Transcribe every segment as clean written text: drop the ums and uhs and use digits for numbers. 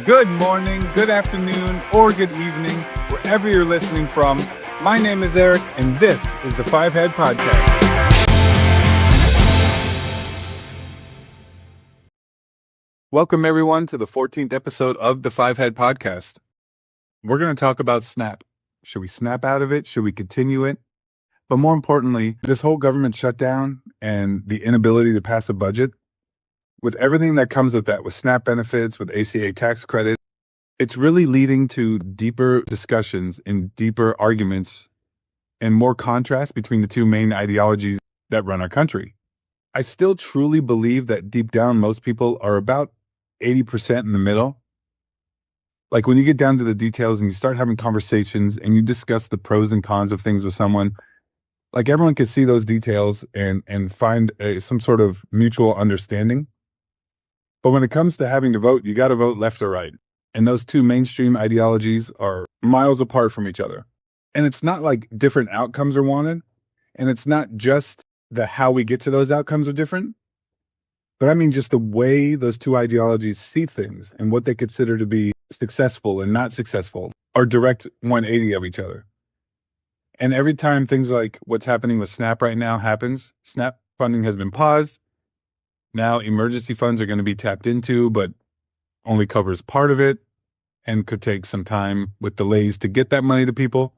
Good morning, good afternoon, or good evening, wherever you're listening from. My name is Eric, and this is the Five Head Podcast. Welcome, everyone, to the 14th episode of the Five Head Podcast. We're going to talk about SNAP. Should we snap out of it? Should we continue it? But more importantly, this whole government shutdown and the inability to pass a budget, with everything that comes with that, with SNAP benefits, with ACA tax credit, it's really leading to deeper discussions and deeper arguments and more contrast between the two main ideologies that run our country. I still truly believe that deep down, most people are about 80% in the middle. Like when you get down to the details and you start having conversations and you discuss the pros and cons of things with someone, like everyone can see those details and find some sort of mutual understanding. But when it comes to having to vote, you got to vote left or right. And those two mainstream ideologies are miles apart from each other. And it's not like different outcomes are wanted. And it's not just the how we get to those outcomes are different. But I mean just the way those two ideologies see things and what they consider to be successful and not successful are direct 180 of each other. And every time things like what's happening with SNAP right now happens, SNAP funding has been paused. Now emergency funds are going to be tapped into, but only covers part of it and could take some time with delays to get that money to people.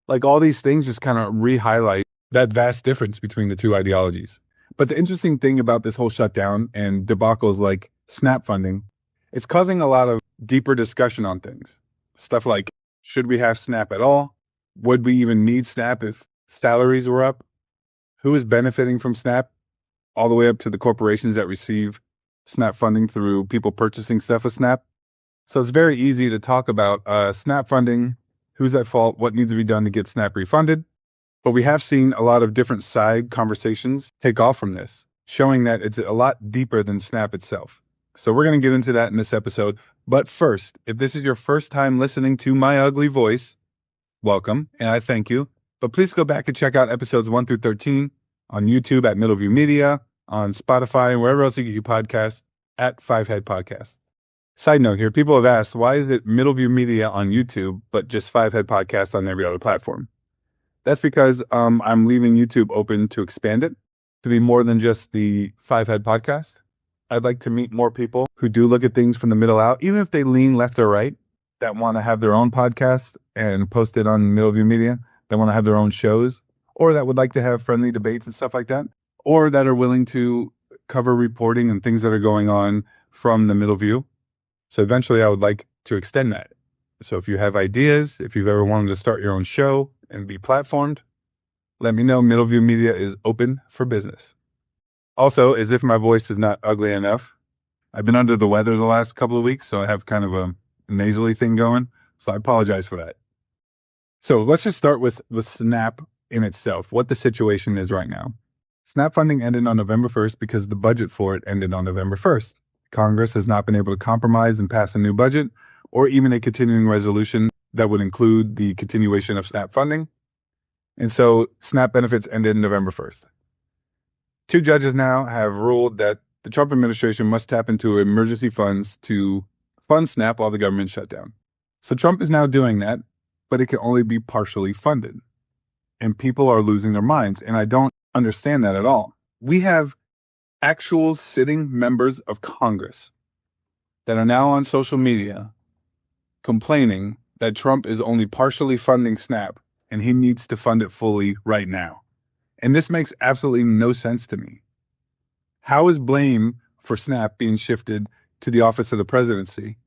Like all these things just kind of re-highlight that vast difference between the two ideologies. But the interesting thing about this whole shutdown and debacles like SNAP funding, it's causing a lot of deeper discussion on things. Stuff like, should we have SNAP at all? Would we even need SNAP if salaries were up? Who is benefiting from SNAP? All the way up to the corporations that receive SNAP funding through people purchasing stuff with SNAP. So it's very easy to talk about SNAP funding, who's at fault, what needs to be done to get SNAP refunded. But we have seen a lot of different side conversations take off from this, showing that it's a lot deeper than SNAP itself. So we're going to get into that in this episode. But first, if this is your first time listening to my ugly voice, welcome, and I thank you. But please go back and check out episodes 1 through 13 on YouTube at Middleview Media, on Spotify, and wherever else you get your podcasts at Five Head Podcast. Side note here, people have asked, why is it Middleview Media on YouTube, but just Five Head Podcast on every other platform? That's because I'm leaving YouTube open to expand it to be more than just the Five Head Podcast. I'd like to meet more people who do look at things from the middle out, even if they lean left or right, that want to have their own podcast and post it on Middleview Media, that want to have their own shows, or that would like to have friendly debates and stuff like that, or that are willing to cover reporting and things that are going on from the Middleview. So eventually I would like to extend that. So if you have ideas, if you've ever wanted to start your own show and be platformed, let me know. Middleview Media is open for business. Also, as if my voice is not ugly enough, I've been under the weather the last couple of weeks, so I have kind of a nasally thing going. So I apologize for that. So let's just start with SNAP in itself, what the situation is right now. SNAP funding ended on November 1st because the budget for it ended on November 1st. Congress has not been able to compromise and pass a new budget or even a continuing resolution that would include the continuation of SNAP funding. And so SNAP benefits ended November 1st. Two judges now have ruled that the Trump administration must tap into emergency funds to fund SNAP while the government shut down. So Trump is now doing that, but it can only be partially funded. And people are losing their minds. And I don't understand that at all. We have actual sitting members of Congress that are now on social media complaining that Trump is only partially funding SNAP and he needs to fund it fully right now. And this makes absolutely no sense to me. How is blame for SNAP being shifted to the office of the presidency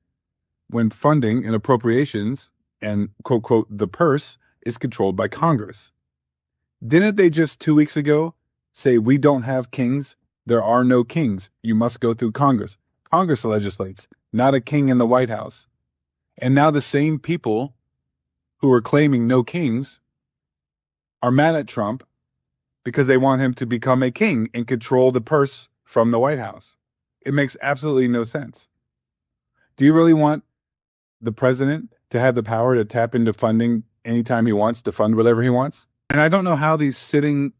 when funding and appropriations and quote, quote, the purse is controlled by Congress? Didn't they just 2 weeks ago say, we don't have kings? There are no kings. You must go through Congress. Congress legislates, not a king in the White House. And now the same people who are claiming no kings are mad at Trump because they want him to become a king and control the purse from the White House. It makes absolutely no sense. Do you really want the president to have the power to tap into funding anytime he wants to fund whatever he wants? And I don't know how these sitting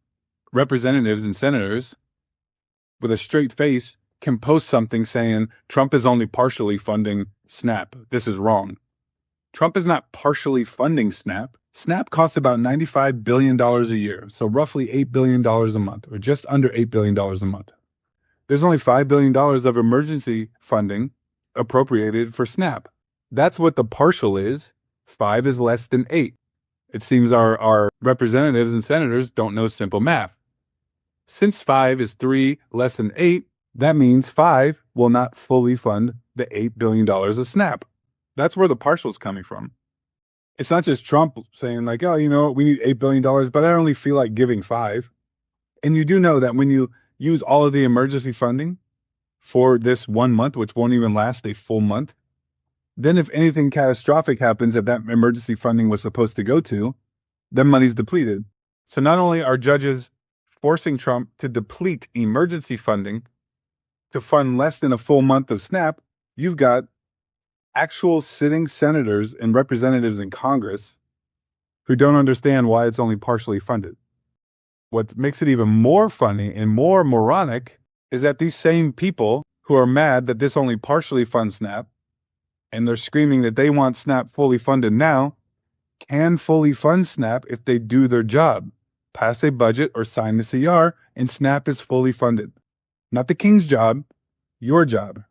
representatives and senators with a straight face can post something saying Trump is only partially funding SNAP. This is wrong. Trump is not partially funding SNAP. SNAP costs about $95 billion a year, so roughly $8 billion a month, or just under $8 billion a month. There's only $5 billion of emergency funding appropriated for SNAP. That's what the partial is. 5 is less than 8. It seems our representatives and senators don't know simple math. Since 5 is 3 less than 8, that means 5 will not fully fund the $8 billion of SNAP. That's where the partial is coming from. It's not just Trump saying like, oh, we need $8 billion, but I only feel like giving 5. And you do know that when you use all of the emergency funding for this 1 month, which won't even last a full month, then if anything catastrophic happens that emergency funding was supposed to go to, then money's depleted. So not only are judges forcing Trump to deplete emergency funding to fund less than a full month of SNAP, you've got actual sitting senators and representatives in Congress who don't understand why it's only partially funded. What makes it even more funny and more moronic is that these same people who are mad that this only partially funds SNAP, and they're screaming that they want SNAP fully funded now, can fully fund SNAP if they do their job. Pass a budget or sign the CR, and SNAP is fully funded. Not the king's job, your job.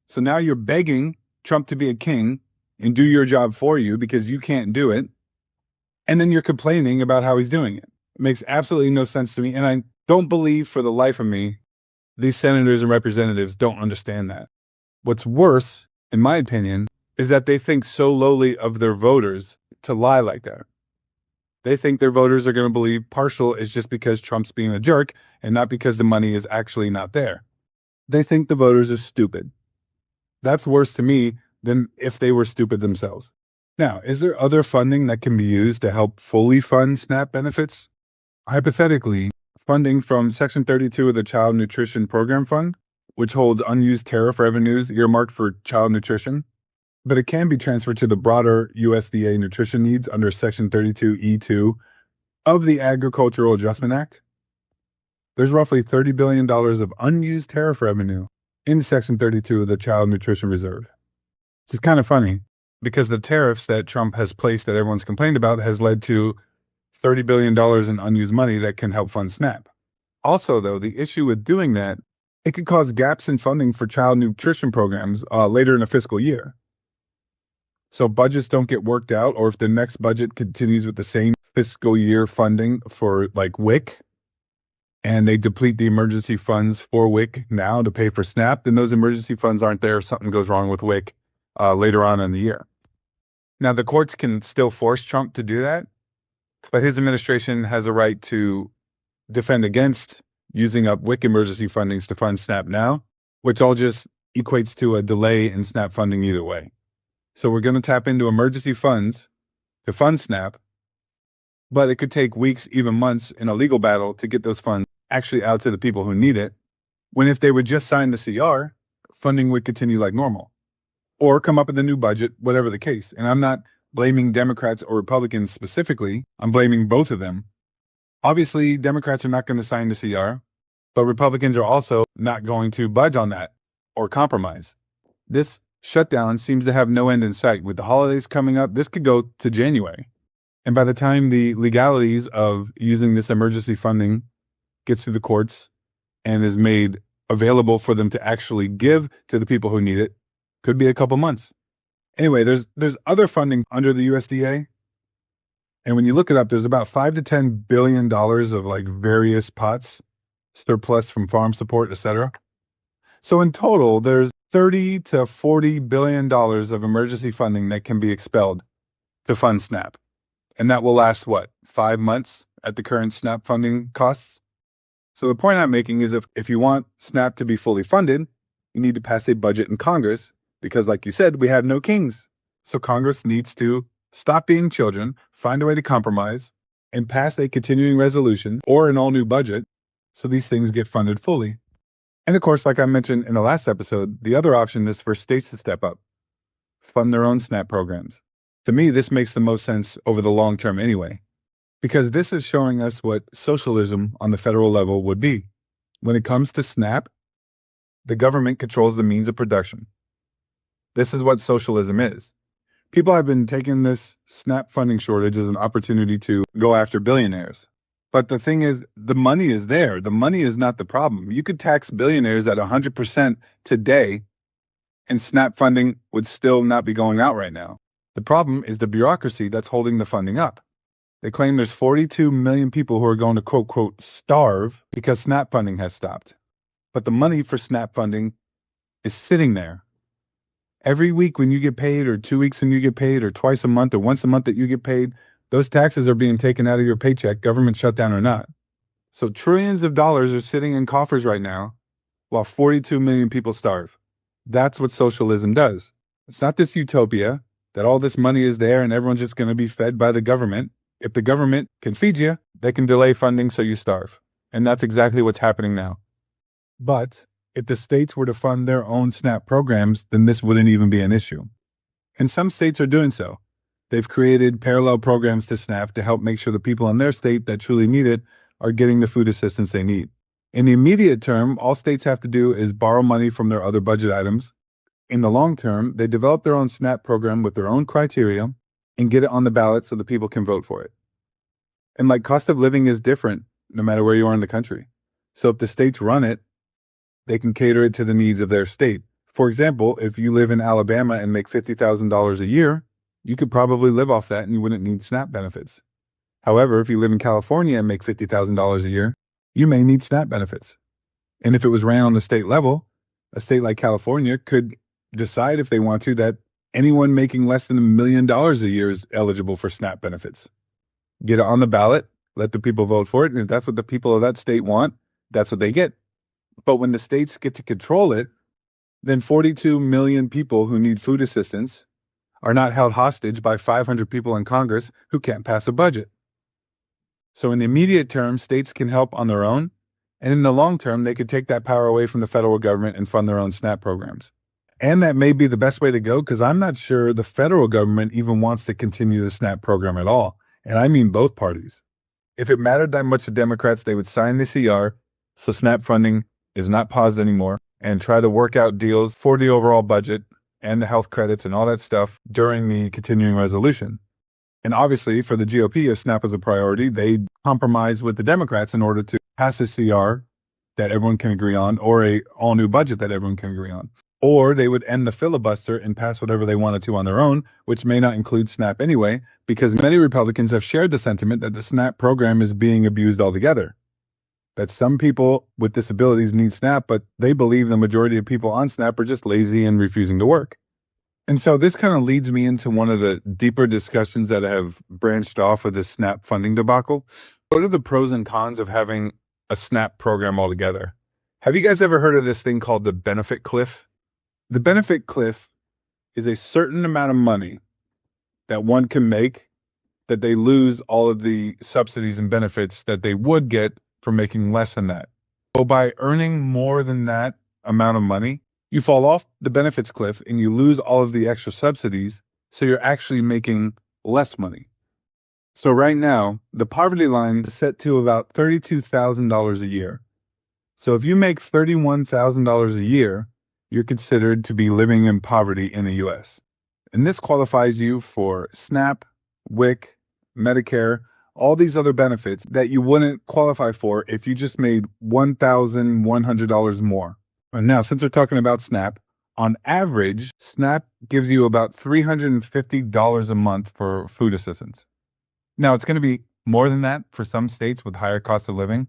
So now you're begging Trump to be a king and do your job for you because you can't do it, and then you're complaining about how he's doing it. It makes absolutely no sense to me, and I don't believe for the life of me these senators and representatives don't understand that. What's worse, in my opinion, is that they think so lowly of their voters to lie like that. They think their voters are going to believe partial is just because Trump's being a jerk and not because the money is actually not there. They think the voters are stupid. That's worse to me than if they were stupid themselves. Now, is there other funding that can be used to help fully fund SNAP benefits? Hypothetically, funding from Section 32 of the Child Nutrition Program Fund, which holds unused tariff revenues earmarked for child nutrition, but it can be transferred to the broader USDA nutrition needs under Section 32E2 of the Agricultural Adjustment Act. There's roughly $30 billion of unused tariff revenue in Section 32 of the Child Nutrition Reserve. Which is kind of funny because the tariffs that Trump has placed that everyone's complained about has led to $30 billion in unused money that can help fund SNAP. Also, though, the issue with doing that, it could cause gaps in funding for child nutrition programs later in a fiscal year. So budgets don't get worked out, or if the next budget continues with the same fiscal year funding for like WIC, and they deplete the emergency funds for WIC now to pay for SNAP, then those emergency funds aren't there if something goes wrong with WIC later on in the year. Now, the courts can still force Trump to do that, but his administration has a right to defend against using up WIC emergency fundings to fund SNAP now, which all just equates to a delay in SNAP funding either way. So we're going to tap into emergency funds to fund SNAP, but it could take weeks, even months in a legal battle to get those funds actually out to the people who need it, when if they would just sign the CR, funding would continue like normal. Or come up with a new budget, whatever the case. And I'm not blaming Democrats or Republicans specifically. I'm blaming both of them. Obviously, Democrats are not going to sign the CR, but Republicans are also not going to budge on that or compromise. This shutdown seems to have no end in sight. With the holidays coming up, this could go to January. And by the time the legalities of using this emergency funding gets to the courts and is made available for them to actually give to the people who need it, could be a couple months. Anyway, there's other funding under the USDA. And when you look it up, there's about $5 to $10 billion of like various pots, surplus from farm support, etc. So in total, there's $30 to $40 billion of emergency funding that can be expelled to fund SNAP. And that will last, 5 months at the current SNAP funding costs? So the point I'm making is if you want SNAP to be fully funded, you need to pass a budget in Congress because, like you said, we have no kings. So Congress needs to stop being children, find a way to compromise, and pass a continuing resolution or an all-new budget so these things get funded fully. And of course, like I mentioned in the last episode, the other option is for states to step up, fund their own SNAP programs. To me, this makes the most sense over the long term anyway, because this is showing us what socialism on the federal level would be. When it comes to SNAP, The government controls the means of production. This is what socialism is. People have been taking this SNAP funding shortage as an opportunity to go after billionaires. But the thing is, the money is there. The money is not the problem. You could tax billionaires at 100% today, and SNAP funding would still not be going out right now. The problem is the bureaucracy that's holding the funding up. They claim there's 42 million people who are going to quote, quote, starve because SNAP funding has stopped. But the money for SNAP funding is sitting there. Every week when you get paid, or 2 weeks when you get paid, or twice a month, or once a month that you get paid, those taxes are being taken out of your paycheck, government shutdown or not. So trillions of dollars are sitting in coffers right now while 42 million people starve. That's what socialism does. It's not this utopia that all this money is there and everyone's just going to be fed by the government. If the government can feed you, they can delay funding so you starve. And that's exactly what's happening now. But if the states were to fund their own SNAP programs, then this wouldn't even be an issue. And some states are doing so. They've created parallel programs to SNAP to help make sure the people in their state that truly need it are getting the food assistance they need. In the immediate term, all states have to do is borrow money from their other budget items. In the long term, they develop their own SNAP program with their own criteria and get it on the ballot so the people can vote for it. And cost of living is different no matter where you are in the country. So if the states run it, they can cater it to the needs of their state. For example, if you live in Alabama and make $50,000 a year, you could probably live off that and you wouldn't need SNAP benefits. However, if you live in California and make $50,000 a year, you may need SNAP benefits. And if it was ran on the state level, a state like California could decide if they want to that anyone making less than $1 million a year is eligible for SNAP benefits. Get it on the ballot, let the people vote for it, and if that's what the people of that state want, that's what they get. But when the states get to control it, then 42 million people who need food assistance are not held hostage by 500 people in Congress who can't pass a budget. So in the immediate term, states can help on their own, and in the long term, they could take that power away from the federal government and fund their own SNAP programs. And that may be the best way to go, because I'm not sure the federal government even wants to continue the SNAP program at all. And I mean both parties. If it mattered that much to Democrats, they would sign the CR, so SNAP funding is not paused anymore, and try to work out deals for the overall budget and the health credits and all that stuff during the continuing resolution. And obviously, for the GOP, if SNAP is a priority, they compromise with the Democrats in order to pass a CR that everyone can agree on, or a all-new budget that everyone can agree on. Or they would end the filibuster and pass whatever they wanted to on their own, which may not include SNAP anyway, because many Republicans have shared the sentiment that the SNAP program is being abused altogether. That some people with disabilities need SNAP, but they believe the majority of people on SNAP are just lazy and refusing to work. And so this kind of leads me into one of the deeper discussions that have branched off of this SNAP funding debacle. What are the pros and cons of having a SNAP program altogether? Have you guys ever heard of this thing called the benefit cliff? The benefit cliff is a certain amount of money that one can make that they lose all of the subsidies and benefits that they would get for making less than that. So by earning more than that amount of money, you fall off the benefits cliff and you lose all of the extra subsidies, so you're actually making less money. So right now, the poverty line is set to about $32,000 a year. So if you make $31,000 a year, you're considered to be living in poverty in the U.S. And this qualifies you for SNAP, WIC, Medicare, all these other benefits that you wouldn't qualify for if you just made $1,100 more. And now, since we're talking about SNAP, on average, SNAP gives you about $350 a month for food assistance. Now, it's going to be more than that for some states with higher cost of living.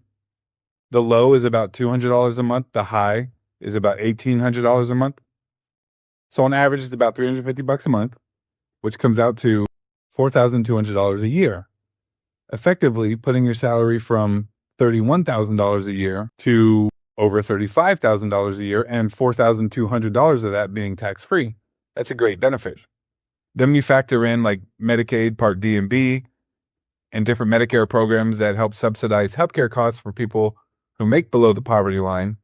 The low is about $200 a month. The high is about $1,800 a month. So on average, it's about $350 a month, which comes out to $4,200 a year. Effectively putting your salary from $31,000 a year to over $35,000 a year, and $4,200 of that being tax-free. That's a great benefit. Then you factor in like Medicaid, Part D and B, and different Medicare programs that help subsidize healthcare costs for people who make below the poverty line.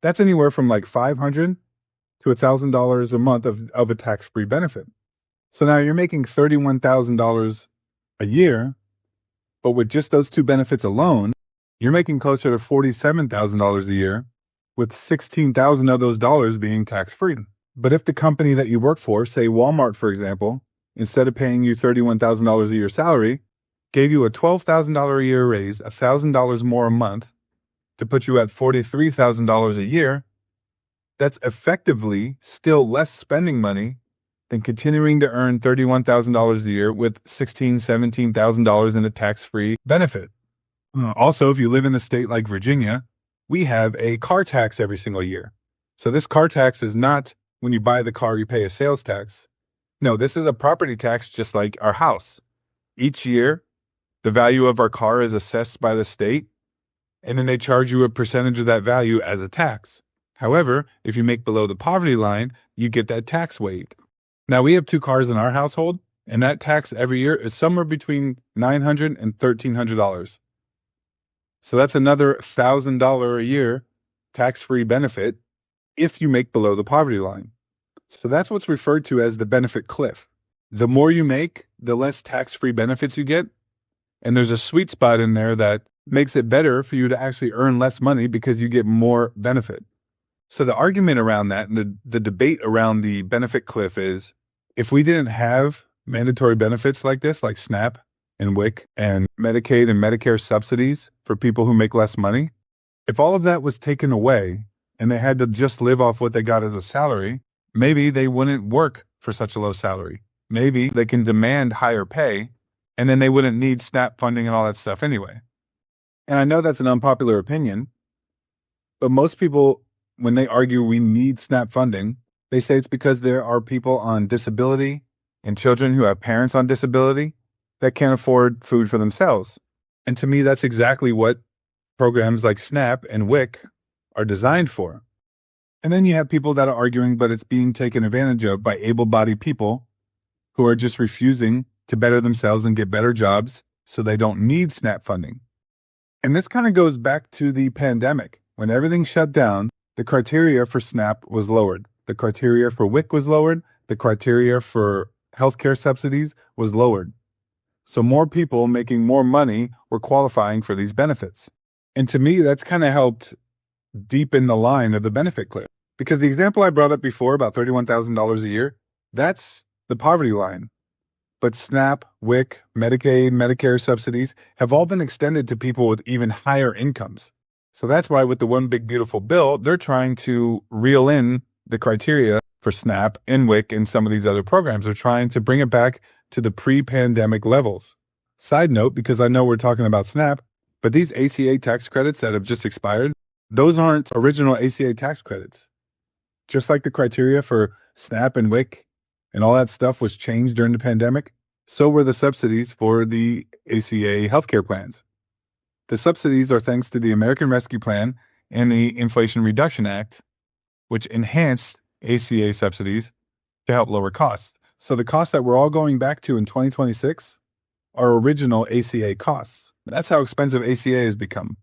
That's anywhere from like $500 to $1,000 a month of a tax-free benefit. So now you're making $31,000 a year, but with just those two benefits alone, you're making closer to $47,000 a year with 16,000 of those dollars being tax-free. But if the company that you work for, say Walmart, for example, instead of paying you $31,000 a year salary, gave you a $12,000 a year raise, $1,000 more a month to put you at $43,000 a year, that's effectively still less spending money than continuing to earn $31,000 a year with $16,000, $17,000 in a tax-free benefit. Also, if you live in a state like Virginia, we have a car tax every single year. So this car tax is not when you buy the car, you pay a sales tax. No, this is a property tax just like our house. Each year, the value of our car is assessed by the state, and then they charge you a percentage of that value as a tax. However, if you make below the poverty line, you get that tax waived. Now, we have 2 cars in our household, and that tax every year is somewhere between $900 and $1,300. So that's another $1,000 a year tax-free benefit if you make below the poverty line. So that's what's referred to as the benefit cliff. The more you make, the less tax-free benefits you get. And there's a sweet spot in there that makes it better for you to actually earn less money because you get more benefit. So the argument around that and the debate around the benefit cliff is, if we didn't have mandatory benefits like this, like SNAP and WIC and Medicaid and Medicare subsidies for people who make less money, if all of that was taken away and they had to just live off what they got as a salary, maybe they wouldn't work for such a low salary. Maybe they can demand higher pay, and then they wouldn't need SNAP funding and all that stuff anyway. And I know that's an unpopular opinion, but most people, when they argue we need SNAP funding, they say it's because there are people on disability and children who have parents on disability that can't afford food for themselves. And to me, that's exactly what programs like SNAP and WIC are designed for. And then you have people that are arguing, but it's being taken advantage of by able-bodied people who are just refusing to better themselves and get better jobs so they don't need SNAP funding. And this kind of goes back to the pandemic. When everything shut down, the criteria for SNAP was lowered. The criteria for WIC was lowered. The criteria for healthcare subsidies was lowered. So more people making more money were qualifying for these benefits. And to me, that's kind of helped deepen the line of the benefit cliff. Because the example I brought up before about $31,000 a year, that's the poverty line. But SNAP, WIC, Medicaid, Medicare subsidies have all been extended to people with even higher incomes. So that's why with the One Big Beautiful Bill, they're trying to reel in the criteria for SNAP and WIC and some of these other programs. They're trying to bring it back to the pre-pandemic levels. Side note, because I know we're talking about SNAP, but these ACA tax credits that have just expired, those aren't original ACA tax credits. Just like the criteria for SNAP and WIC and all that stuff was changed during the pandemic, so were the subsidies for the ACA healthcare plans. The subsidies are thanks to the American Rescue Plan and the Inflation Reduction Act, which enhanced ACA subsidies to help lower costs. So the costs that we're all going back to in 2026 are original ACA costs. That's how expensive ACA has become.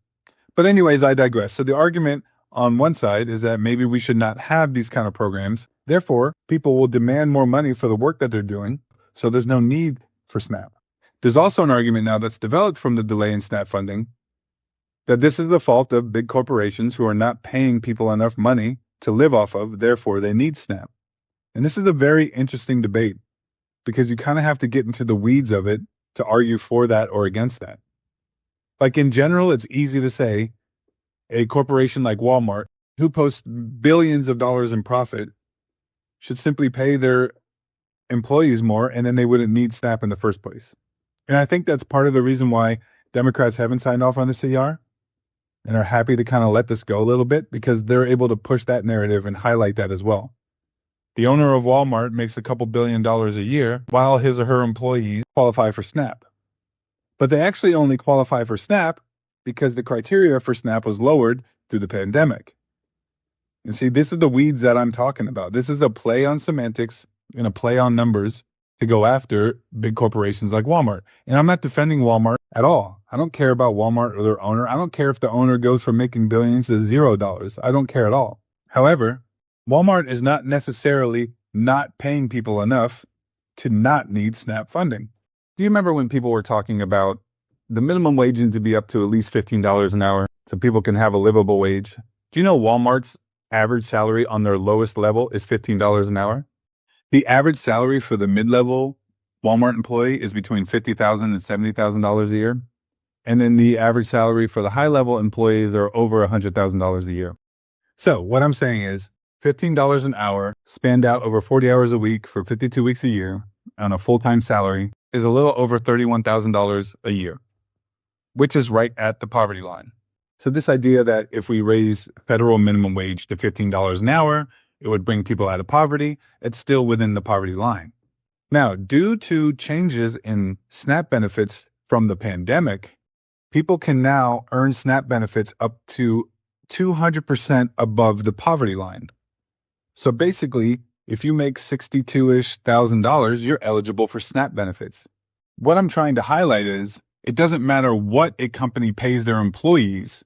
But anyways, I digress. So the argument on one side is that maybe we should not have these kind of programs. Therefore, people will demand more money for the work that they're doing, so there's no need for SNAP. There's also an argument now that's developed from the delay in SNAP funding that this is the fault of big corporations who are not paying people enough money to live off of, therefore they need SNAP. And this is a very interesting debate because you kind of have to get into the weeds of it to argue for that or against that. Like in general, it's easy to say a corporation like Walmart, who posts billions of dollars in profit, should simply pay their employees more and then they wouldn't need SNAP in the first place. And I think that's part of the reason why Democrats haven't signed off on the CR and are happy to kind of let this go a little bit because they're able to push that narrative and highlight that as well. The owner of Walmart makes a couple $1 billion a year while his or her employees qualify for SNAP. But they actually only qualify for SNAP because the criteria for SNAP was lowered through the pandemic. And see, this is the weeds that I'm talking about. This is a play on semantics and a play on numbers to go after big corporations like Walmart. And I'm not defending Walmart at all. I don't care about Walmart or their owner. I don't care if the owner goes from making billions to $0. I don't care at all. However, Walmart is not necessarily not paying people enough to not need SNAP funding. Do you remember when people were talking about the minimum wage needs to be up to at least $15 an hour so people can have a livable wage? Do you know Walmart's average salary on their lowest level is $15 an hour? The average salary for the mid-level Walmart employee is between $50,000 and $70,000 a year. And then the average salary for the high-level employees are over $100,000 a year. So what I'm saying is $15 an hour spanned out over 40 hours a week for 52 weeks a year on a full-time salary is a little over $31,000 a year, which is right at the poverty line. So this idea that if we raise federal minimum wage to $15 an hour, it would bring people out of poverty, it's still within the poverty line. Now, due to changes in SNAP benefits from the pandemic, people can now earn SNAP benefits up to 200% above the poverty line. So basically, if you make $62-ish thousand, you're eligible for SNAP benefits. What I'm trying to highlight is it doesn't matter what a company pays their employees.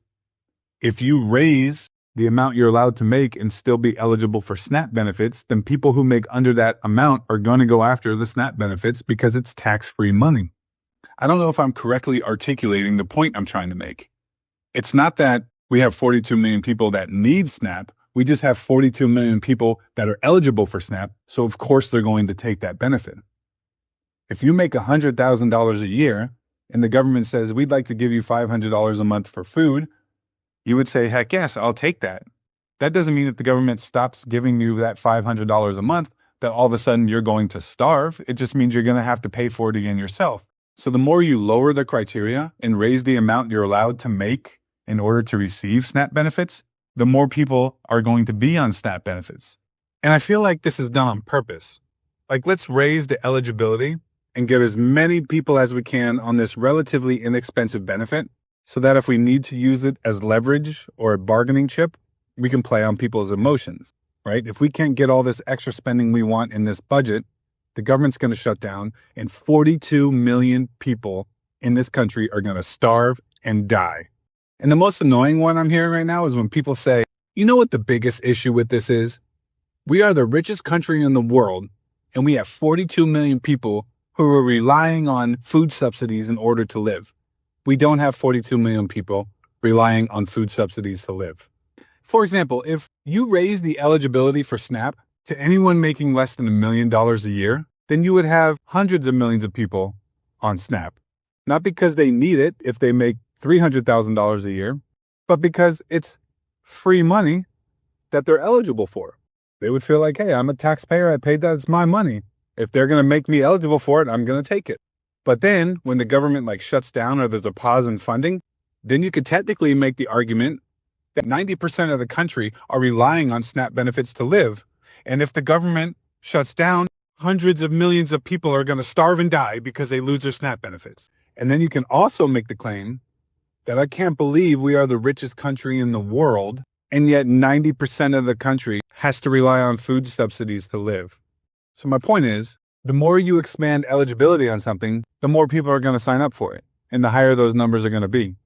If you raise the amount you're allowed to make and still be eligible for SNAP benefits, then people who make under that amount are going to go after the SNAP benefits because it's tax-free money. I don't know if I'm correctly articulating the point I'm trying to make. It's not that we have 42 million people that need SNAP. We just have 42 million people that are eligible for SNAP, so of course they're going to take that benefit. If you make $100,000 a year and the government says, we'd like to give you $500 a month for food, you would say, heck yes, I'll take that. That doesn't mean that the government stops giving you that $500 a month, that all of a sudden you're going to starve. It just means you're going to have to pay for it again yourself. So the more you lower the criteria and raise the amount you're allowed to make in order to receive SNAP benefits, the more people are going to be on SNAP benefits. And I feel like this is done on purpose. Like, let's raise the eligibility and get as many people as we can on this relatively inexpensive benefit so that if we need to use it as leverage or a bargaining chip, we can play on people's emotions, right? If we can't get all this extra spending we want in this budget, the government's going to shut down and 42 million people in this country are going to starve and die. And the most annoying one I'm hearing right now is when people say, you know what the biggest issue with this is? We are the richest country in the world, and we have 42 million people who are relying on food subsidies in order to live. We don't have 42 million people relying on food subsidies to live. For example, if you raise the eligibility for SNAP to anyone making less than $1 million a year, then you would have hundreds of millions of people on SNAP. Not because they need it if they make $300,000 a year, but because it's free money that they're eligible for. They would feel like, hey, I'm a taxpayer, I paid that, it's my money. If they're going to make me eligible for it, I'm going to take it. But then when the government shuts down or there's a pause in funding, then you could technically make the argument that 90% of the country are relying on SNAP benefits to live. And if the government shuts down, hundreds of millions of people are going to starve and die because they lose their SNAP benefits. And then you can also make the claim that I can't believe we are the richest country in the world, and yet 90% of the country has to rely on food subsidies to live. So my point is, the more you expand eligibility on something, the more people are going to sign up for it, and the higher those numbers are going to be.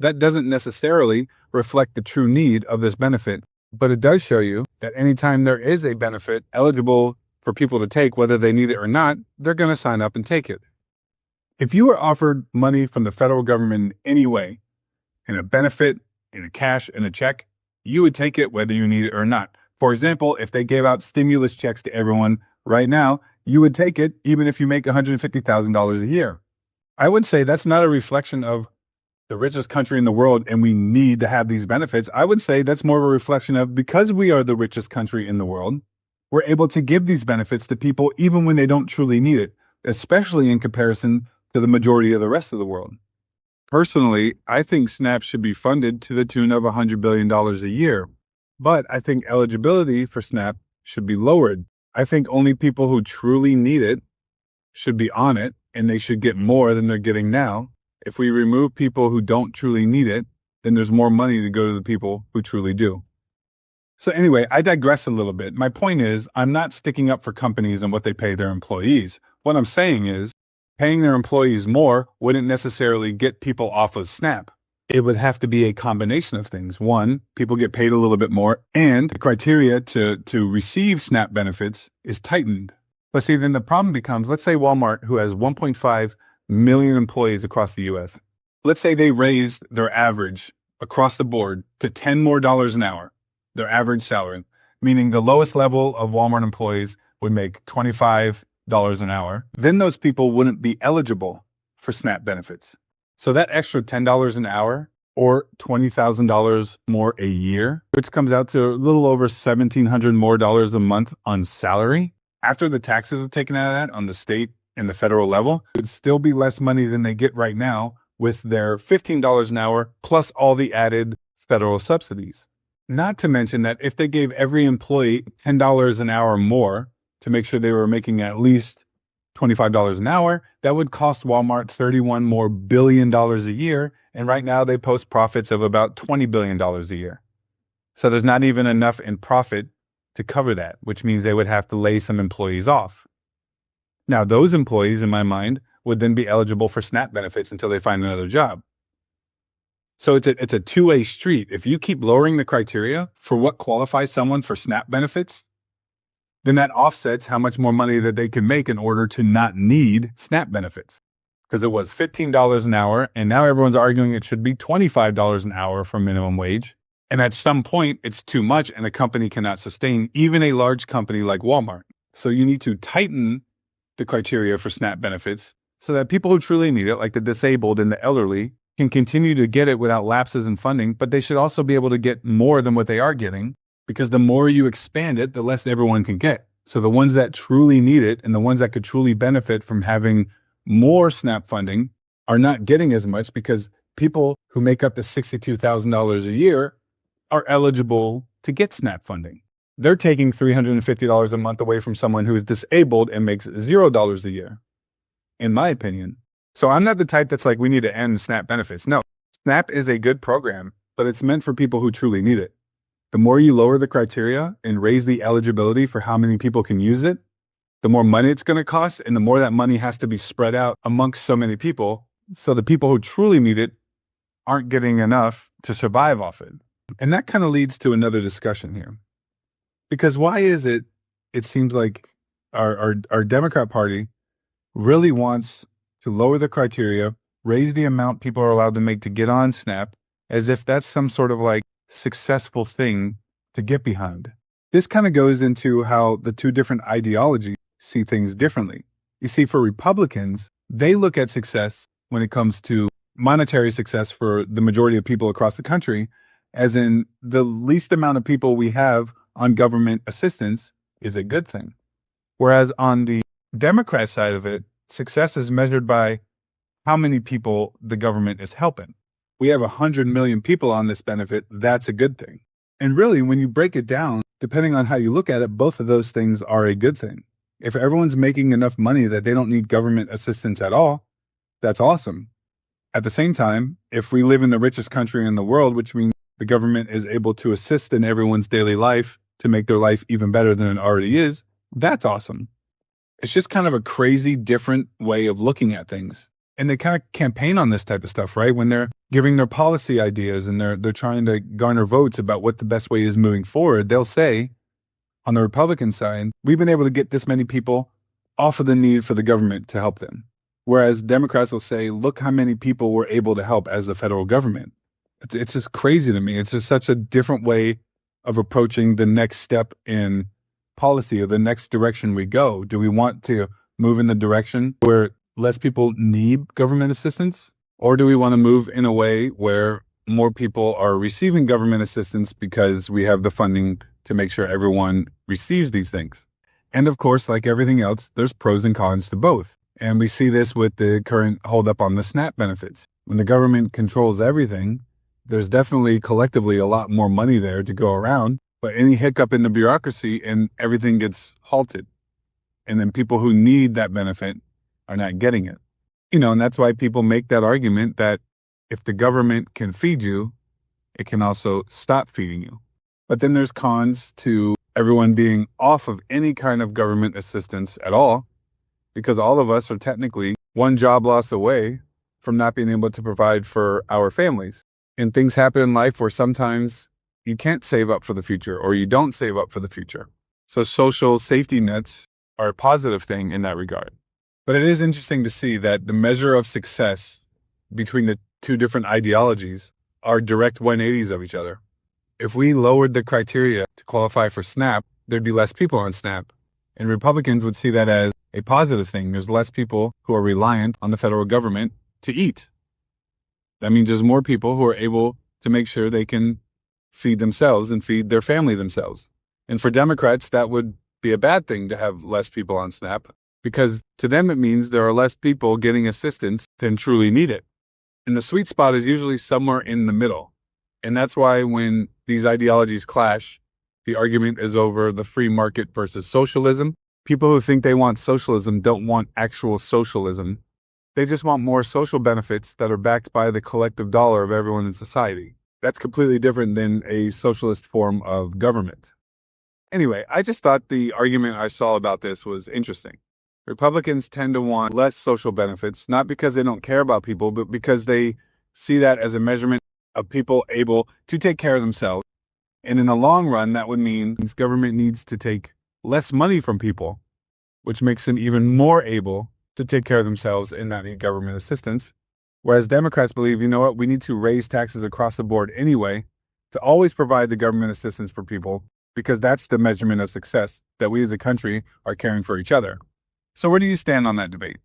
That doesn't necessarily reflect the true need of this benefit, but it does show you that anytime there is a benefit eligible for people to take, whether they need it or not, they're going to sign up and take it. If you were offered money from the federal government in any way, in a benefit, in a cash, in a check, you would take it whether you need it or not. For example, if they gave out stimulus checks to everyone right now, you would take it even if you make $150,000 a year. I would say that's not a reflection of the richest country in the world and we need to have these benefits. I would say that's more of a reflection of, because we are the richest country in the world, we're able to give these benefits to people even when they don't truly need it, especially in comparison to the majority of the rest of the world. Personally, I think SNAP should be funded to the tune of $100 billion a year, but I think eligibility for SNAP should be lowered. I think only people who truly need it should be on it, and they should get more than they're getting now. If we remove people who don't truly need it, then there's more money to go to the people who truly do. So anyway, I digress a little bit. My point is, I'm not sticking up for companies and what they pay their employees. What I'm saying is, paying their employees more wouldn't necessarily get people off of SNAP. It would have to be a combination of things. One, people get paid a little bit more, and the criteria to receive SNAP benefits is tightened. But see, then the problem becomes, let's say Walmart, who has 1.5 million employees across the U.S., let's say they raised their average across the board to $10 more an hour, their average salary, meaning the lowest level of Walmart employees would make $25 an hour, then those people wouldn't be eligible for SNAP benefits. So that extra $10 an hour or $20,000 more a year, which comes out to a little over $1,700 more a month on salary, after the taxes are taken out of that on the state and the federal level, it would still be less money than they get right now with their $15 an hour plus all the added federal subsidies. Not to mention that if they gave every employee $10 an hour more to make sure they were making at least $25 an hour, that would cost Walmart $31 billion more a year. And right now they post profits of about $20 billion a year. So there's not even enough in profit to cover that, which means they would have to lay some employees off. Now, those employees, in my mind, would then be eligible for SNAP benefits until they find another job. So it's a two-way street. If you keep lowering the criteria for what qualifies someone for SNAP benefits, then that offsets how much more money that they can make in order to not need SNAP benefits. Because it was $15 an hour, and now everyone's arguing it should be $25 an hour for minimum wage. And at some point, it's too much, and the company cannot sustain even a large company like Walmart. So you need to tighten the criteria for SNAP benefits so that people who truly need it, like the disabled and the elderly, can continue to get it without lapses in funding, but they should also be able to get more than what they are getting, because the more you expand it, the less everyone can get. So the ones that truly need it and the ones that could truly benefit from having more SNAP funding are not getting as much, because people who make up to $62,000 a year are eligible to get SNAP funding. They're taking $350 a month away from someone who is disabled and makes $0 a year, in my opinion. So I'm not the type that's like, we need to end SNAP benefits. No, SNAP is a good program, but it's meant for people who truly need it. The more you lower the criteria and raise the eligibility for how many people can use it, the more money it's going to cost, and the more that money has to be spread out amongst so many people. So the people who truly need it aren't getting enough to survive off it. And that kind of leads to another discussion here. Because why is it seems like our Democrat Party really wants to lower the criteria, raise the amount people are allowed to make to get on SNAP, as if that's some sort of like successful thing to get behind. This kind of goes into how the two different ideologies see things differently. You see, for Republicans, they look at success when it comes to monetary success for the majority of people across the country, as in the least amount of people we have on government assistance is a good thing. Whereas on the Democrat side of it, success is measured by how many people the government is helping. We have 100 million people on this benefit. That's a good thing. And really, when you break it down, depending on how you look at it, both of those things are a good thing. If everyone's making enough money that they don't need government assistance at all, that's awesome. At the same time, if we live in the richest country in the world, which means the government is able to assist in everyone's daily life to make their life even better than it already is, that's awesome. It's just kind of a crazy, different way of looking at things. And they kind of campaign on this type of stuff, right? When they're giving their policy ideas and they're trying to garner votes about what the best way is moving forward, they'll say, on the Republican side, we've been able to get this many people off of the need for the government to help them. Whereas Democrats will say, look how many people we're able to help as the federal government. It's just crazy to me. It's just such a different way of approaching the next step in policy or the next direction we go. Do we want to move in the direction where less people need government assistance? Or do we want to move in a way where more people are receiving government assistance because we have the funding to make sure everyone receives these things? And of course, like everything else, there's pros and cons to both. And we see this with the current holdup on the SNAP benefits. When the government controls everything, there's definitely collectively a lot more money there to go around, but any hiccup in the bureaucracy and everything gets halted. And then people who need that benefit are not getting it. And that's why people make that argument that if the government can feed you, it can also stop feeding you. But then there's cons to everyone being off of any kind of government assistance at all, because all of us are technically one job loss away from not being able to provide for our families. And things happen in life where sometimes you can't save up for the future or you don't save up for the future. So social safety nets are a positive thing in that regard. But it is interesting to see that the measure of success between the two different ideologies are direct 180s of each other. If we lowered the criteria to qualify for SNAP, there'd be less people on SNAP. And Republicans would see that as a positive thing. There's less people who are reliant on the federal government to eat. That means there's more people who are able to make sure they can feed themselves and feed their family themselves. And for Democrats, that would be a bad thing to have less people on SNAP, because to them it means there are less people getting assistance than truly need it. And the sweet spot is usually somewhere in the middle. And that's why when these ideologies clash, the argument is over the free market versus socialism. People who think they want socialism don't want actual socialism. They just want more social benefits that are backed by the collective dollar of everyone in society. That's completely different than a socialist form of government. Anyway, I just thought the argument I saw about this was interesting. Republicans tend to want less social benefits, not because they don't care about people, but because they see that as a measurement of people able to take care of themselves. And in the long run, that would mean government needs to take less money from people, which makes them even more able to take care of themselves and not need government assistance. Whereas Democrats believe, you know what, we need to raise taxes across the board anyway to always provide the government assistance for people, because that's the measurement of success, that we as a country are caring for each other. So where do you stand on that debate?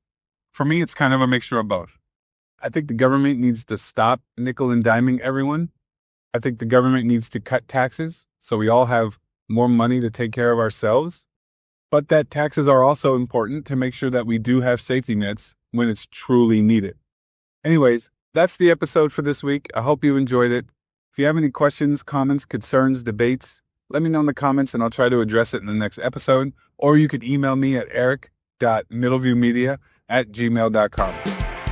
For me, it's kind of a mixture of both. I think the government needs to stop nickel and diming everyone. I think the government needs to cut taxes so we all have more money to take care of ourselves. But that taxes are also important to make sure that we do have safety nets when it's truly needed. Anyways, that's the episode for this week. I hope you enjoyed it. If you have any questions, comments, concerns, debates, let me know in the comments and I'll try to address it in the next episode. Or you could email me at eric.middleviewmedia@gmail.com.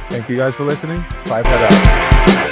Thank you guys for listening. 5 Head out.